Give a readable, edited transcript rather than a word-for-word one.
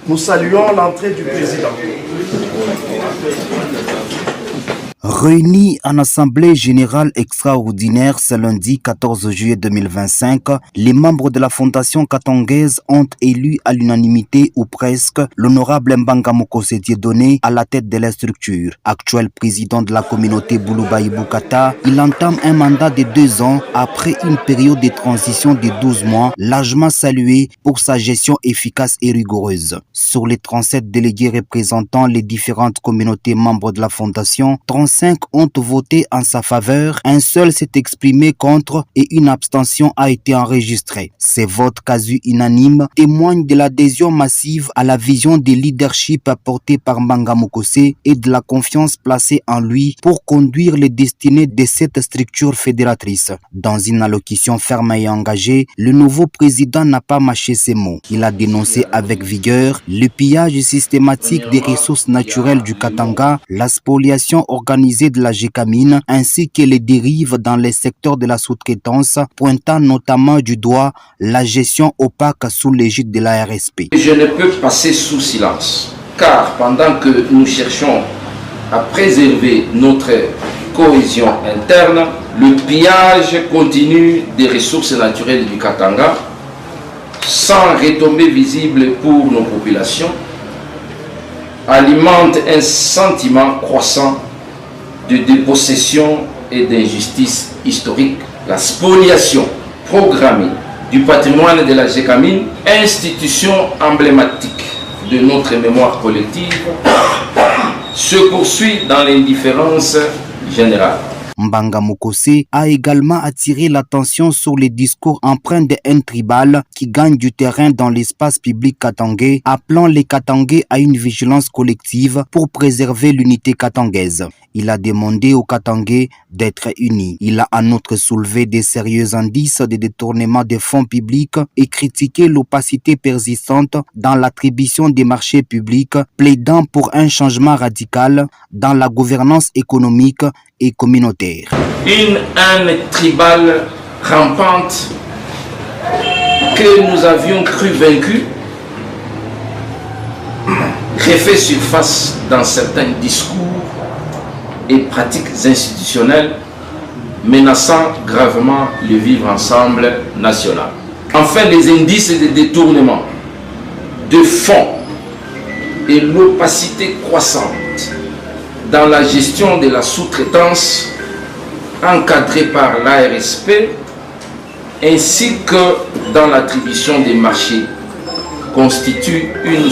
Nous saluons l'entrée du président. Réunis en assemblée générale extraordinaire ce lundi 14 juillet 2025, les membres de la Fondation katongaise ont élu à l'unanimité ou presque l'honorable Mbanga Mokose Dieudonné à la tête de la structure. Actuel président de la communauté Bouloubaï Boukata, il entame un mandat de 2 ans après une période de transition de 12 mois, largement saluée pour sa gestion efficace et rigoureuse. Sur les 37 délégués représentant les différentes communautés membres de la Fondation, 35 ont voté en sa faveur, un seul s'est exprimé contre et une abstention a été enregistrée. Ces votes quasi unanimes témoignent de l'adhésion massive à la vision de leadership apportée par Mbanga Mokose et de la confiance placée en lui pour conduire les destinées de cette structure fédératrice. Dans une allocution ferme et engagée, le nouveau président n'a pas mâché ses mots. Il a dénoncé avec vigueur le pillage systématique des ressources naturelles du Katanga, la spoliation organisée de la Gécamine ainsi que les dérives dans les secteurs de la sous-traitance, pointant notamment du doigt la gestion opaque sous l'égide de la RSP. Je ne peux passer sous silence, car pendant que nous cherchons à préserver notre cohésion interne, le pillage continu des ressources naturelles du Katanga, sans retombées visibles pour nos populations, alimente un sentiment croissant de dépossession et d'injustice historique. La spoliation programmée du patrimoine de la Gécamine, institution emblématique de notre mémoire collective, se poursuit dans l'indifférence générale. Mbanga Mokose a également attiré l'attention sur les discours empreints de haine tribale qui gagnent du terrain dans l'espace public katangais, appelant les Katangais à une vigilance collective pour préserver l'unité katangaise. Il a demandé aux Katangais d'être unis. Il a en outre soulevé des sérieux indices de détournement des fonds publics et critiqué l'opacité persistante dans l'attribution des marchés publics, plaidant pour un changement radical dans la gouvernance économique et communautaire. Une haine tribale rampante que nous avions cru vaincue refait surface dans certains discours et pratiques institutionnelles menaçant gravement le vivre ensemble national. Enfin, les indices de détournement de fonds et l'opacité croissante dans la gestion de la sous-traitance encadrée par l'ARSP ainsi que dans l'attribution des marchés constituent une